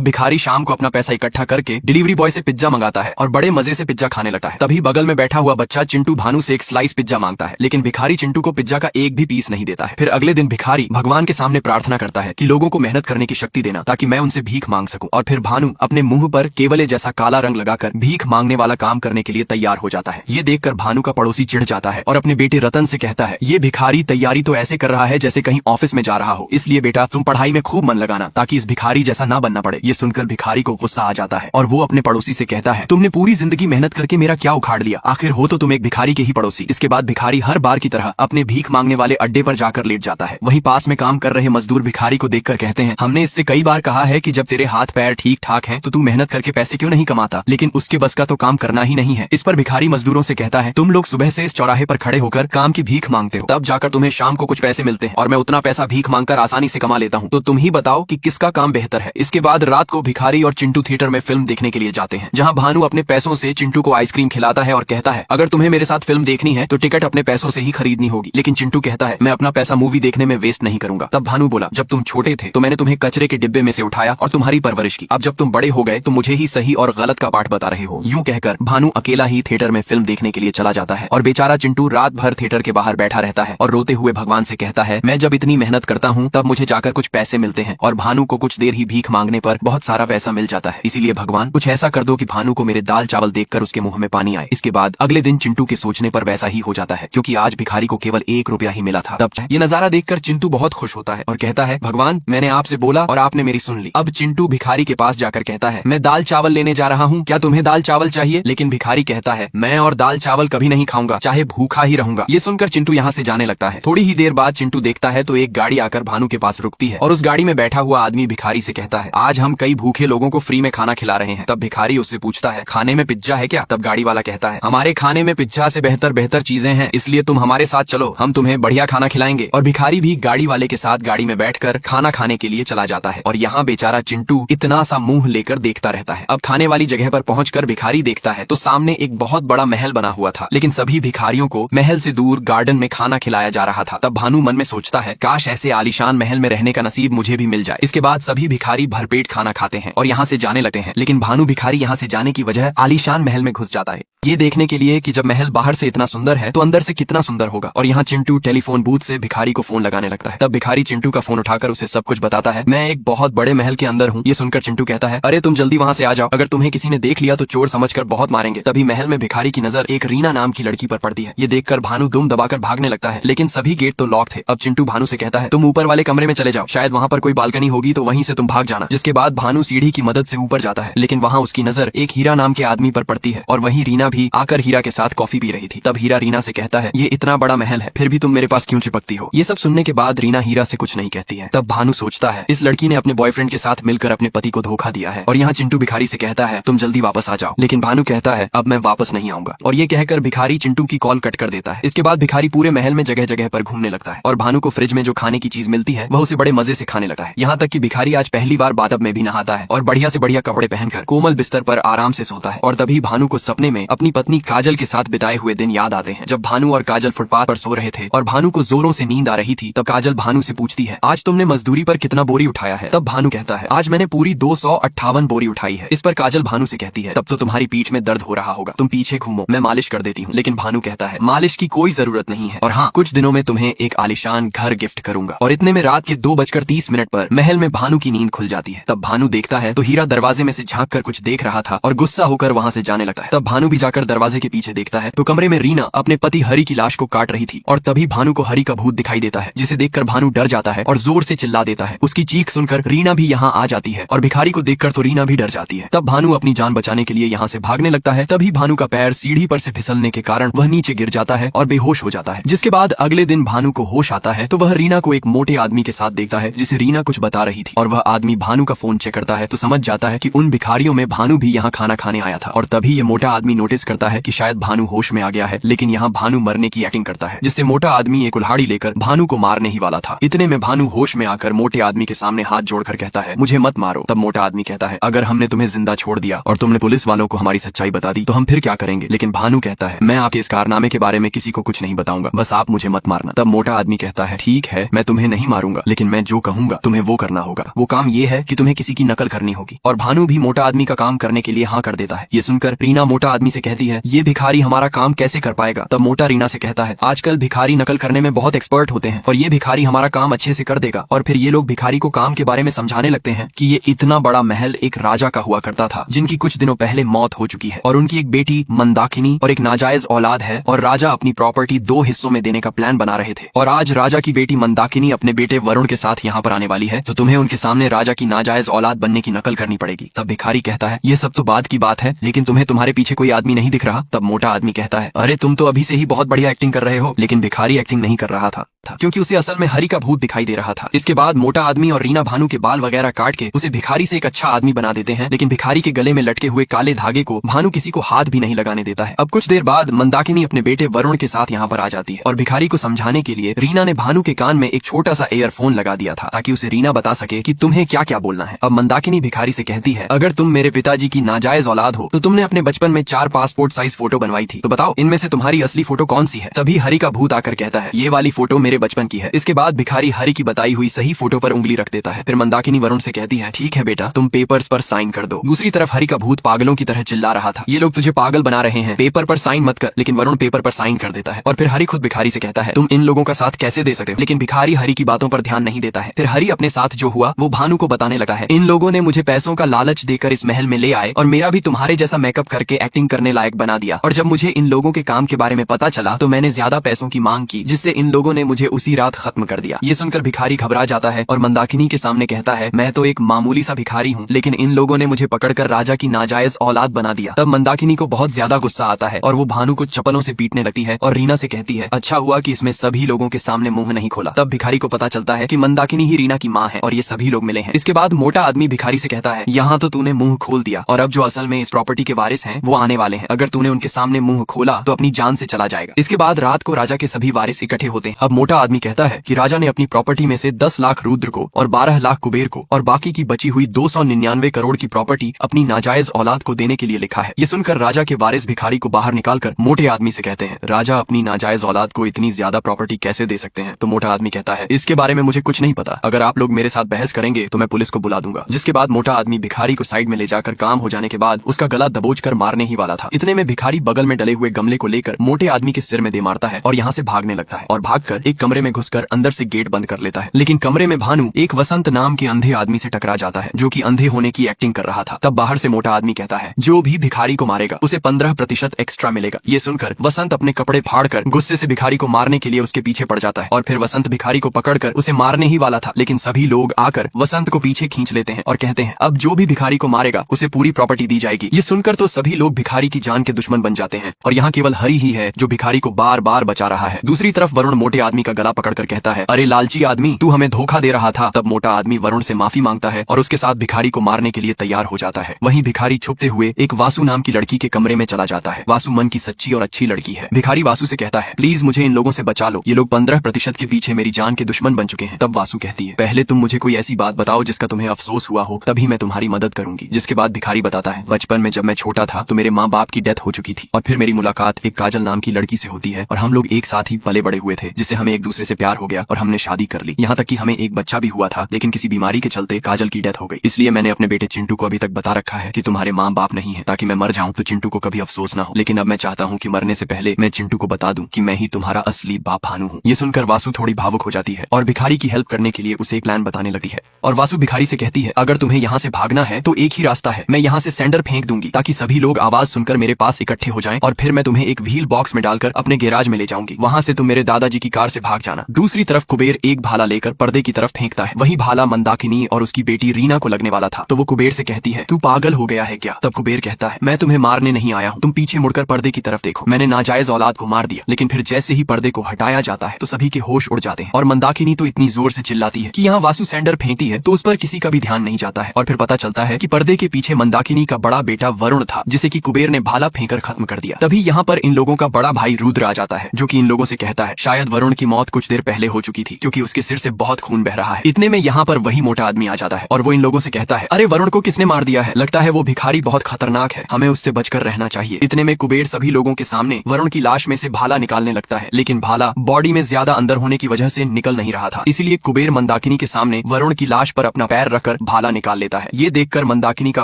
भिखारी शाम को अपना पैसा इकट्ठा करके डिलीवरी बॉय से पिज्जा मंगाता है और बड़े मजे से पिज्जा खाने लगता है। तभी बगल में बैठा हुआ बच्चा चिंटू भानु से एक स्लाइस पिज्जा मांगता है, लेकिन भिखारी चिंटू को पिज्जा का एक भी पीस नहीं देता है। फिर अगले दिन भिखारी भगवान के सामने प्रार्थना करता है कि लोगों को मेहनत करने की शक्ति देना ताकि मैं उनसे भीख मांग सकूं। और फिर भानु अपने मुंह पर केवले जैसा काला रंग लगाकर भीख मांगने वाला काम करने के लिए तैयार हो जाता है। ये देखकर भानु का पड़ोसी चिढ़ जाता है और अपने बेटे रतन से कहता है, ये भिखारी तैयारी तो ऐसे कर रहा है जैसे कहीं ऑफिस में जा रहा हो, इसलिए बेटा तुम पढ़ाई में खूब मन लगाना ताकि इस भिखारी जैसा ना बनना पड़े। ये सुनकर भिखारी को गुस्सा आ जाता है और वो अपने पड़ोसी से कहता है, तुमने पूरी जिंदगी मेहनत करके मेरा क्या उखाड़ लिया, आखिर हो तो तुम एक भिखारी के ही पड़ोसी। इसके बाद भिखारी हर बार की तरह अपने भीख मांगने वाले अड्डे पर जाकर लेट जाता है। वहीं पास में काम कर रहे मजदूर भिखारी को देखकर कहते हैं, हमने इससे कई बार कहा है कि जब तेरे हाथ पैर ठीक ठाक हैं तो तू मेहनत करके पैसे क्यों नहीं कमाता, लेकिन उसके बस का तो काम करना ही नहीं है। इस पर भिखारी मजदूरों से कहता है, तुम लोग सुबह से इस चौराहे पर खड़े होकर काम की भीख मांगते हो, तब जाकर तुम्हें शाम को कुछ पैसे मिलते हैं और मैं उतना पैसा भीख मांगकर आसानी से कमा लेता हूँ, तो तुम ही बताओ कि किसका काम बेहतर है। इसके बाद रात को भिखारी और चिंटू थिएटर में फिल्म देखने के लिए जाते हैं, जहाँ भानु अपने पैसों से चिंटू को आइसक्रीम खिलाता है और कहता है, अगर तुम्हें मेरे साथ फिल्म देखनी है तो टिकट अपने पैसों से ही खरीदनी होगी। लेकिन चिंटू कहता है, मैं अपना पैसा मूवी देखने में वेस्ट नहीं करूंगा। तब भानु बोला, जब तुम छोटे थे तो मैंने तुम्हें कचरे के डिब्बे में से उठाया और तुम्हारी परवरिश की, अब जब तुम बड़े हो गए तो मुझे ही सही और गलत का पाठ बता रहे हो। यूं कहकर भानु अकेला ही थिएटर में फिल्म देखने के लिए चला जाता है और बेचारा चिंटू रात भर थिएटर के बाहर बैठा रहता है और रोते हुए भगवान से कहता है, मैं जब इतनी मेहनत करता हूँ तब मुझे जाकर कुछ पैसे मिलते हैं और भानु को कुछ देर ही भीख मांगने पर बहुत सारा पैसा मिल जाता है, इसीलिए भगवान कुछ ऐसा कर दो कि भानु को मेरे दाल चावल देखकर उसके मुंह में पानी आए। इसके बाद अगले दिन चिंटू के सोचने पर वैसा ही हो जाता है, क्योंकि आज भिखारी को केवल 1 रुपया ही मिला था। तब ये नजारा देखकर चिंटू बहुत खुश होता है और कहता है, भगवान मैंने आपसे बोला और आपने मेरी सुन ली। अब चिंटू भिखारी के पास जाकर कहता है, मैं दाल चावल लेने जा रहा हूँ, क्या तुम्हें दाल चावल चाहिए? लेकिन भिखारी कहता है, मैं और दाल चावल कभी नहीं खाऊंगा, चाहे भूखा ही रहूंगा। ये सुनकर चिंटू यहाँ से जाने लगता है। थोड़ी ही देर बाद चिंटू देखता है तो एक गाड़ी आकर भानु के पास रुकती है और उस गाड़ी में बैठा हुआ आदमी भिखारी से कहता है, आज हम कई भूखे लोगों को फ्री में खाना खिला रहे हैं। तब भिखारी उससे पूछता है, खाने में पिज्जा है क्या? तब गाड़ी वाला कहता है, हमारे खाने में पिज्जा से बेहतर बेहतर चीजें हैं, इसलिए तुम हमारे साथ चलो, हम तुम्हें बढ़िया खाना खिलाएंगे। और भिखारी भी गाड़ी वाले के साथ गाड़ी में बैठकर खाना खाने के लिए चला जाता है और यहाँ बेचारा चिंटू इतना सा मुंह लेकर देखता रहता है। अब खाने वाली जगह पर पहुंचकर भिखारी देखता है तो सामने एक बहुत बड़ा महल बना हुआ था, लेकिन सभी भिखारियों को महल से दूर गार्डन में खाना खिलाया जा रहा था। तब भानु मन में सोचता है, काश ऐसे आलीशान महल में रहने का नसीब मुझे भी मिल जाए। इसके बाद सभी भिखारी भरपेट खाना खाते हैं और यहाँ से जाने लगते हैं, लेकिन भानु भिखारी यहाँ से जाने की वजह आलीशान महल में घुस जाता है, ये देखने के लिए कि जब महल बाहर से इतना सुंदर है तो अंदर से कितना सुंदर होगा। और यहाँ चिंटू टेलीफोन बूथ से भिखारी को फोन लगाने लगता है। तब भिखारी चिंटू का फोन उठाकर उसे सब कुछ बताता है, मैं एक बहुत बड़े महल के अंदर हूँ। ये सुनकर चिंटू कहता है, अरे तुम जल्दी वहाँ से आ जाओ, अगर तुम्हें किसी ने देख लिया तो चोर समझकर बहुत मारेंगे। तभी महल में भिखारी की नजर एक रीना नाम की लड़की पर पड़ती है। ये देखकर भानु दुम दबाकर भागने लगता है, लेकिन सभी गेट तो लॉक थे। अब चिंटू भानु से कहता है, तुम ऊपर वाले कमरे में चले जाओ, शायद वहाँ पर कोई बालकनी होगी तो वहीं से तुम भाग जाना। जिसके बाद भानु सीढ़ी की मदद से ऊपर जाता है, लेकिन वहाँ उसकी नजर एक हीरा नाम के आदमी पर पड़ती है और वहीं रीना भी आकर हीरा के साथ कॉफी पी रही थी। तब हीरा रीना से कहता है, ये इतना बड़ा महल है फिर भी तुम मेरे पास क्यों चिपकती हो? ये सब सुनने के बाद रीना हीरा से कुछ नहीं कहती है। तब भानु सोचता है, इस लड़की ने अपने बॉयफ्रेंड के साथ मिलकर अपने पति को धोखा दिया है। और यहाँ चिंटू भिखारी से कहता है, तुम जल्दी वापस आ जाओ, लेकिन भानु कहता है, अब मैं वापस नहीं आऊंगा। और ये कहकर भिखारी चिंटू की कॉल कट कर देता है। इसके बाद भिखारी पूरे महल में जगह जगह पर घूमने लगता है और भानु को फ्रिज में जो खाने की चीज मिलती है वह उसे बड़े मजे से खाने लगता है। यहाँ तक कि भिखारी आज पहली बार बादब में भी नहाता है और बढ़िया से बढ़िया कपड़े पहनकर कोमल बिस्तर पर आराम से सोता है। और तभी भानु को सपने में अपनी पत्नी काजल के साथ बिताए हुए दिन याद आते हैं, जब भानु और काजल फुटपाथ पर सो रहे थे और भानु को जोरों से नींद आ रही थी। तब काजल भानु से पूछती है, आज तुमने मजदूरी पर कितना बोरी उठाया है? तब भानु कहता है, आज मैंने पूरी 258 बोरी उठाई है। इस पर काजल भानु से कहती है, तब तो तुम्हारी पीठ में दर्द हो रहा होगा, तुम पीछे घूमो, मैं मालिश कर देती हूँ। लेकिन भानु कहता है, मालिश की कोई जरूरत नहीं है, और हाँ कुछ दिनों में तुम्हें एक आलिशान घर गिफ्ट करूंगा। और इतने में रात के 2:30 पर महल में भानु की नींद खुल जाती है। तब भानु देखता है तो हीरा दरवाजे में से झांक कर कुछ देख रहा था और गुस्सा होकर वहाँ से जाने लगता है। तब भानु भी जाकर दरवाजे के पीछे देखता है तो कमरे में रीना अपने पति हरि की लाश को काट रही थी। और तभी भानु को हरि का भूत दिखाई देता है, जिसे देखकर भानु डर जाता है और जोर से चिल्ला देता है। उसकी चीख सुनकर रीना भी यहाँ आ जाती है और भिखारी को देखकर तो रीना भी डर जाती है। तब भानु अपनी जान बचाने के लिए यहाँ से भागने लगता है। तभी भानु का पैर सीढ़ी पर से फिसलने के कारण वह नीचे गिर जाता है और बेहोश हो जाता है। जिसके बाद अगले दिन भानु को होश आता है तो वह रीना को एक मोटे आदमी के साथ देखता है, जिसे रीना कुछ बता रही थी। और वह आदमी भानु का फोन चेक करता है तो समझ जाता है कि उन भिखारियों में भानु भी यहाँ खाना खाने आया था। और तभी ये मोटा आदमी नोटिस करता है कि शायद भानु होश में आ गया है, लेकिन यहाँ भानु मरने की एक्टिंग करता है, जिससे मोटा आदमी एक कुल्हाड़ी लेकर भानु को मारने ही वाला था। इतने में भानु होश में आकर मोटे आदमी के सामने हाथ जोड़कर कहता है, मुझे मत मारो। तब मोटा आदमी कहता है, अगर हमने तुम्हें जिंदा छोड़ दिया और तुमने पुलिस वालों को हमारी सच्चाई बता दी तो हम फिर क्या करेंगे? लेकिन भानु कहता है, मैं आपके इस कारनामे के बारे में किसी को कुछ नहीं बताऊंगा, बस आप मुझे मत मारना। तब मोटा आदमी कहता है, ठीक है मैं तुम्हें नहीं मारूंगा, लेकिन मैं जो कहूंगा तुम्हें वो करना होगा। वो काम ये है कि तुम्हें किसी की की नकल करनी होगी। और भानु भी मोटा आदमी का काम करने के लिए हाँ कर देता है। ये सुनकर रीना मोटा आदमी से कहती है, ये भिखारी हमारा काम कैसे कर पाएगा। तब मोटा रीना से कहता है, आजकल भिखारी नकल करने में बहुत एक्सपर्ट होते हैं और ये भिखारी हमारा काम अच्छे से कर देगा। और फिर ये लोग भिखारी को काम के बारे में समझाने लगते हैं कि ये इतना बड़ा महल एक राजा का हुआ करता था जिनकी कुछ दिनों पहले मौत हो चुकी है और उनकी एक बेटी मंदाकिनी और एक नाजायज औलाद है और राजा अपनी प्रॉपर्टी 2 हिस्सों में देने का प्लान बना रहे थे। और आज राजा की बेटी मंदाकिनी अपने बेटे वरुण के साथ यहाँ पर आने वाली है, तो तुम्हें उनके सामने राजा की नाजायज औलाद बनने की नकल करनी पड़ेगी। तब भिखारी कहता है, ये सब तो बाद की बात है, लेकिन तुम्हें तुम्हारे पीछे कोई आदमी नहीं दिख रहा। तब मोटा आदमी कहता है, अरे तुम तो अभी से ही बहुत बढ़िया एक्टिंग कर रहे हो। लेकिन भिखारी एक्टिंग नहीं कर रहा था क्योंकि उसे असल में हरि का भूत दिखाई दे रहा था। इसके बाद मोटा आदमी और रीना भानु के बाल वगैरह काट के उसे भिखारी से एक अच्छा आदमी बना देते हैं, लेकिन भिखारी के गले में लटके हुए काले धागे को भानु किसी को हाथ भी नहीं लगाने देता है। अब कुछ देर बाद मंदाकिनी अपने बेटे वरुण के साथ यहाँ पर आ जाती है और भिखारी को समझाने के लिए रीना ने भानु के कान में एक छोटा सा एयरफोन लगा दिया था ताकि उसे रीना बता सके कि तुम्हें क्या क्या बोलना है। अब मंदाकिनी भिखारी से कहती है, अगर तुम मेरे पिताजी की नाजायज औलाद हो तो तुमने अपने बचपन में 4 पासपोर्ट साइज फोटो बनवाई थी, तो बताओ इनमें से तुम्हारी असली फोटो कौन सी है। तभी हरि का भूत आकर कहता है, ये वाली फोटो मेरे बचपन की है। इसके बाद भिखारी हरि की बताई हुई सही फोटो पर उंगली रख देता है। फिर मंदाकिनी वरुण से कहती है, ठीक है बेटा, तुम पेपर्स पर साइन कर दो। दूसरी तरफ हरि का भूत पागलों की तरह चिल्ला रहा था, ये लोग तुझे पागल बना रहे हैं, पेपर पर साइन मत कर। लेकिन वरुण पेपर पर साइन कर देता है और फिर हरि खुद भिखारी से कहता है, तुम इन लोगों का साथ कैसे दे सकते हो। लेकिन भिखारी हरि की बातों पर ध्यान नहीं देता है। फिर हरि अपने साथ जो हुआ वो भानु को बताने लगा है, इन लोगों ने मुझे पैसों का लालच देकर इस महल में ले आए और मेरा भी तुम्हारे जैसा मेकअप करके एक्टिंग करने लायक बना दिया। और जब मुझे इन लोगों के काम के बारे में पता चला तो मैंने ज्यादा पैसों की मांग की, जिससे इन लोगों ने मुझे उसी रात खत्म कर दिया। ये सुनकर भिखारी घबरा जाता है और मंदाकिनी के सामने कहता है, मैं तो एक मामूली सा भिखारी हूँ, लेकिन इन लोगों ने मुझे पकड़कर राजा की नाजायज औलाद बना दिया। तब मंदाकिनी को बहुत ज्यादा गुस्सा आता है और वो भानु को चप्पलों से पीटने लगती है और रीना से कहती है, अच्छा हुआ कि इसमें सभी लोगों के सामने मुंह नहीं खोला। तब भिखारी को पता चलता है कि मंदाकिनी ही रीना की माँ है और ये सभी लोग मिले हैं। इसके बाद मोटा आदमी भिखारी से कहता है, यहाँ तो तूने मुंह खोल दिया और अब जो असल में इस प्रॉपर्टी के वारिस हैं वो आने वाले हैं। अगर तूने उनके सामने मुंह खोला तो अपनी जान से चला जाएगा। इसके बाद रात को राजा के सभी वारिस इकट्ठे होते हैं। अब मोटा आदमी कहता है कि राजा ने अपनी प्रॉपर्टी में से 10 लाख रुद्र को और 12 लाख कुबेर को और बाकी की बची हुई 299 करोड़ की प्रॉपर्टी अपनी नाजायज औलाद को देने के लिए लिखा है। ये सुनकर राजा के वारिस भिखारी को बाहर निकालकर मोटे आदमी से कहते हैं, राजा अपनी नाजायज औलाद को इतनी ज्यादा प्रॉपर्टी कैसे दे सकते हैं। तो मोटा आदमी कहता है, इसके बारे में मुझे कुछ नहीं पता, अगर आप लोग मेरे साथ बहस करेंगे तो मैं पुलिस को बुला दूंगा। जिसके बाद मोटा आदमी भिखारी को साइड में ले जाकर काम हो जाने के बाद उसका गला दबोच कर मारने ही वाला था। इतने में भिखारी बगल में डले हुए गमले को लेकर मोटे आदमी के सिर में दे मारता है और यहाँ से भागने लगता है और भागकर एक कमरे में घुसकर अंदर से गेट बंद कर लेता है। लेकिन कमरे में भानु एक वसंत नाम के अंधे आदमी से टकरा जाता है जो कि अंधे होने की एक्टिंग कर रहा था। तब बाहर से मोटा आदमी कहता है, जो भी भिखारी को मारेगा उसे 15% एक्स्ट्रा मिलेगा। ये सुनकर वसंत अपने कपड़े फाड़कर गुस्से से भिखारी को मारने के लिए उसके पीछे पड़ जाता है और फिर वसंत भिखारी को पकड़कर उसे मारने ही वाला था, लेकिन सभी लोग आकर वसंत को पीछे खींच लेते हैं और कहते हैं, अब जो भी भिखारी को मारेगा उसे पूरी प्रॉपर्टी दी जाएगी। ये सुनकर तो सभी लोग भिखारी की जान के दुश्मन बन जाते हैं और यहाँ केवल हरि ही है जो भिखारी को बार बार बचा रहा है। दूसरी तरफ वरुण मोटे आदमी का गला पकड़कर कहता है, अरे लालची आदमी, तू हमें धोखा दे रहा था। तब मोटा आदमी वरुण से माफी मांगता है और उसके साथ भिखारी को मारने के लिए तैयार हो जाता है। वहीं भिखारी छुपते हुए एक वासु नाम की लड़की के कमरे में चला जाता है। वासु मन की सच्ची और अच्छी लड़की है। भिखारी वासु से कहता है, प्लीज मुझे इन लोगों से बचा लो, ये लोग 15% के पीछे मेरी जान के दुश्मन बन चुके हैं। तब वासु कहती है, पहले तुम मुझे कोई ऐसी बात बताओ जिसका तुम्हें अफसोस हुआ हो, तभी मैं तुम्हारी मदद करूंगी। जिसके बाद भिखारी बताता है, बचपन में जब मैं छोटा था तो मेरे माँ बाप की डेथ हो चुकी थी और फिर मेरी मुलाकात एक काजल नाम की लड़की से होती है और हम लोग एक साथ ही पले बड़े हुए थे, जिससे हमें एक दूसरे से प्यार हो गया और हमने शादी कर ली। यहाँ तक कि हमें एक बच्चा भी हुआ था, लेकिन किसी बीमारी के चलते काजल की डेथ हो गई। इसलिए मैंने अपने बेटे चिंटू को अभी तक बता रखा है कि तुम्हारे माँ बाप नहीं है, ताकि मैं मर जाऊं तो चिंटू को कभी अफसोस ना हो। लेकिन अब मैं चाहता हूँ कि मरने से पहले मैं चिंटू को बता दूं कि मैं ही तुम्हारा असली बाप भानु हूँ। ये सुनकर वासु थोड़ी भावुक हो जाती है और भिखारी की हेल्प करने के लिए उसे एक प्लान बताने लगती है। और वासु भिखारी से कहती है, अगर तुम्हें यहाँ से भागना है तो एक ही रास्ता है, मैं यहाँ से सेंडर फेंक दूंगी ताकि सभी लोग आवाज सुनकर मेरे पास इकट्ठे हो जाएं और फिर मैं तुम्हें एक व्हील बॉक्स में डालकर अपने गैराज में ले जाऊंगी। वहाँ से तुम मेरे दादाजी की कार से भाग जाना। दूसरी तरफ कुबेर एक भाला लेकर पर्दे की तरफ फेंकता है। वही भाला मंदाकिनी और उसकी बेटी रीना को लगने वाला था, तो वो कुबेर से कहती है, तू पागल हो गया है क्या। तब कुबेर कहता है, मैं तुम्हें मारने नहीं आया हूँ, तुम पीछे मुड़कर पर्दे की तरफ देखो, मैंने नाजायज औलाद को मार दिया। लेकिन फिर जैसे ही पर्दे को हटाया जाता है तो सभी के होश उड़ जाते हैं और मंदाकिनी तो इतनी जोर से चिल्लाती है कि यहाँ वासु सेंडर फेंकती है तो उस पर किसी का भी ध्यान नहीं जाता है। और फिर पता चलता है कि पर्दे के पीछे मंदाकिनी का बड़ा बेटा वरुण था, जिसे कि कुबेर ने भाला फेंकर खत्म कर दिया। तभी यहाँ पर इन लोगों का बड़ा भाई रुद्र आ जाता है, जो कि इन लोगों से कहता है, शायद वरुण की मौत मौत कुछ देर पहले हो चुकी थी क्योंकि उसके सिर से बहुत खून बह रहा है। इतने में यहाँ पर वही मोटा आदमी आ जाता है और वो इन लोगों से कहता है, अरे वरुण को किसने मार दिया है? लगता है वो भिखारी बहुत खतरनाक है, हमें उससे बचकर रहना चाहिए। इतने में कुबेर सभी लोगों के सामने वरुण की लाश में से भाला निकालने लगता है, लेकिन भाला बॉडी में ज्यादा अंदर होने की वजह से निकल नहीं रहा था। इसीलिए कुबेर मंदाकिनी के सामने वरुण की लाश पर अपना पैर रखकर भाला निकाल लेता है। ये देखकर मंदाकिनी का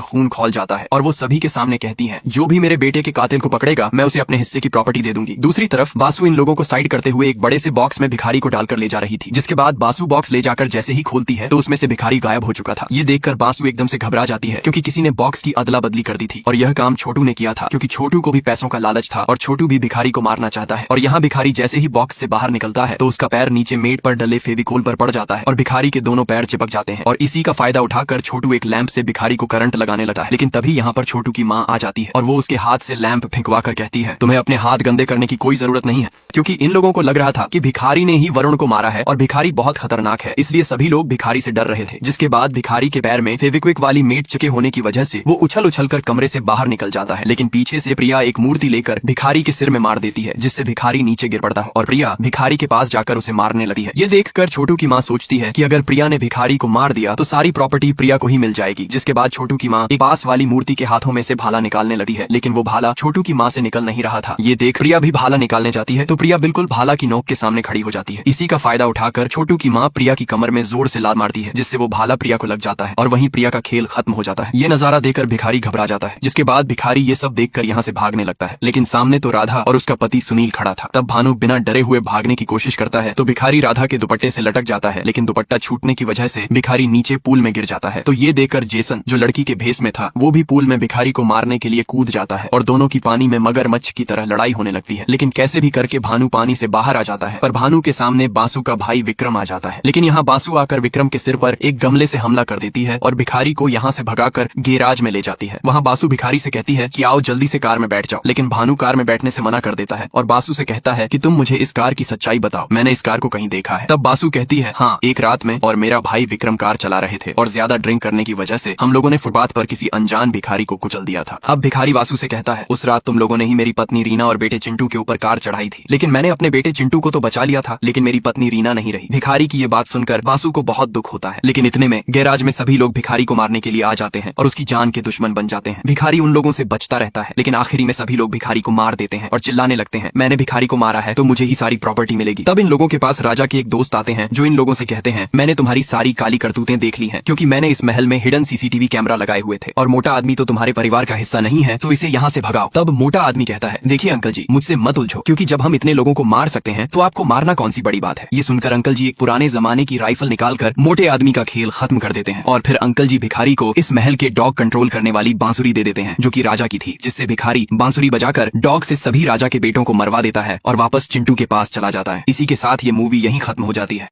खून खौल जाता है और वो सभी के सामने कहती है, जो भी मेरे बेटे के कातिल को पकड़ेगा मैं उसे अपने हिस्से की प्रॉपर्टी दे दूंगी। दूसरी तरफ बासु इन लोगों को साइड करते हुए एक बड़े से बॉक्स में भिखारी को डालकर ले जा रही थी, जिसके बाद बासु बॉक्स ले जाकर जैसे ही खोलती है तो उसमें से भिखारी गायब हो चुका था। ये देखकर बासु एकदम से घबरा जाती है क्योंकि किसी ने बॉक्स की अदला बदली कर दी थी और यह काम छोटू ने किया था क्योंकि छोटू को भी पैसों का लालच था और छोटू भी भिखारी को मारना चाहता है। और यहाँ भिखारी जैसे ही बॉक्स से बाहर निकलता है तो उसका पैर नीचे मेट पर डले फेविकोल पर पड़ जाता है और भिखारी के दोनों पैर चिपक जाते हैं। और इसी का फायदा उठाकर छोटू एक लैंप से भिखारी को करंट लगाने लगता है, लेकिन तभी यहाँ पर छोटू की माँ आ जाती है और वो उसके हाथ से लैंप फेंकवा कर कहती है, तुम्हें अपने हाथ गंदे करने की कोई जरूरत नहीं है। क्योंकि इन लोगों को लग रहा था कि भिखारी ने ही वरुण को मारा है और भिखारी बहुत खतरनाक है, इसलिए सभी लोग भिखारी से डर रहे थे। जिसके बाद भिखारी के पैर में फेविक्विक वाली मेट चिपके होने की वजह से वो उछल उछल कर कमरे से बाहर निकल जाता है, लेकिन पीछे से प्रिया एक मूर्ति लेकर भिखारी के सिर में मार देती है, जिससे भिखारी नीचे गिर पड़ता है और प्रिया भिखारी के पास जाकर उसे मारने लगती है। ये देखकर छोटू की माँ सोचती है कि अगर प्रिया ने भिखारी को मार दिया तो सारी प्रॉपर्टी प्रिया को ही मिल जाएगी। जिसके बाद छोटू की माँ एक पास वाली मूर्ति के हाथों में से भाला निकालने लगती है, लेकिन वो भाला छोटू की माँ से निकल नहीं रहा था। ये देख प्रिया भी भाला निकालने जाती है तो प्रिया बिल्कुल भाला की नोक के सामने खड़ी हो जाती है। इसी का फायदा उठाकर छोटू की माँ प्रिया की कमर में जोर से लात मारती है, जिससे वो भाला प्रिया को लग जाता है और वहीं प्रिया का खेल खत्म हो जाता है। ये नजारा देखकर भिखारी घबरा जाता है, जिसके बाद भिखारी ये सब देखकर यहाँ से भागने लगता है, लेकिन सामने तो राधा और उसका पति सुनील खड़ा था। तब भानु बिना डरे हुए भागने की कोशिश करता है तो भिखारी राधा के दुपट्टे से लटक जाता है, लेकिन दुपट्टा छूटने की वजह से भिखारी नीचे पूल में गिर जाता है। तो ये देखकर जेसन जो लड़की के भेस में था वो भी पूल में भिखारी को मारने के लिए कूद जाता है और दोनों की पानी में मगरमच्छ की तरह लड़ाई होने लगती है। लेकिन कैसे भी करके भानु पानी से बाहर आ जाता है, पर भानु के सामने बासु का भाई विक्रम आ जाता है। लेकिन यहाँ बासु आकर विक्रम के सिर पर एक गमले से हमला कर देती है और भिखारी को यहाँ से भगाकर गैराज में ले जाती है। वहाँ बासु भिखारी से कहती है कि आओ जल्दी से कार में बैठ जाओ, लेकिन भानु कार में बैठने से मना कर देता है और बासु से कहता है कि तुम मुझे इस कार की सच्चाई बताओ, मैंने इस कार को कहीं देखा है। तब बासु कहती है, हाँ एक रात में और मेरा भाई विक्रम कार चला रहे थे और ज्यादा ड्रिंक करने की वजह से हम लोगों ने फुटपाथ पर किसी अनजान भिखारी को कुचल दिया था। अब भिखारी बासु से कहता है, उस रात तुम लोगों ने ही मेरी पत्नी रीना और बेटे चिंटू के ऊपर कार चढ़ाई थी, लेकिन मैंने अपने बेटे चिंटू को तो बचा लिया था, लेकिन मेरी पत्नी रीना नहीं रही। भिखारी की ये बात सुनकर बासु को बहुत दुख होता है, लेकिन इतने में गैराज में सभी लोग भिखारी को मारने के लिए आ जाते हैं और उसकी जान के दुश्मन बन जाते हैं। भिखारी उन लोगों से बचता रहता है, लेकिन आखिरी में सभी लोग भिखारी को मार देते हैं और चिल्लाने लगते हैं, मैंने भिखारी को मारा है तो मुझे ही सारी प्रॉपर्टी मिलेगी। तब इन लोगों के पास राजा के एक दोस्त आते हैं जो इन लोगों से कहते हैं, मैंने तुम्हारी सारी काली करतूतें देख ली हैं, क्योंकि मैंने इस महल में हिडन सीसीटीवी कैमरा लगाए हुए थे और मोटा आदमी तो तुम्हारे परिवार का हिस्सा नहीं है, तो इसे यहाँ से भगाओ। तब मोटा आदमी कहता है, देखिए अंकल जी मुझसे मत उलझो, क्योंकि जब हम इतने लोगों को मार सकते हैं तो आपको मारना कौन सी बड़ी बात है। ये सुनकर अंकल जी एक पुराने जमाने की राइफल निकालकर मोटे आदमी का खेल खत्म कर देते हैं और फिर अंकल जी भिखारी को इस महल के डॉग कंट्रोल करने वाली बांसुरी दे देते हैं जो कि राजा की थी, जिससे भिखारी बांसुरी बजाकर डॉग से सभी राजा के बेटों को मरवा देता है और वापस चिंटू के पास चला जाता है। इसी के साथ ये मूवी यहीं खत्म हो जाती है।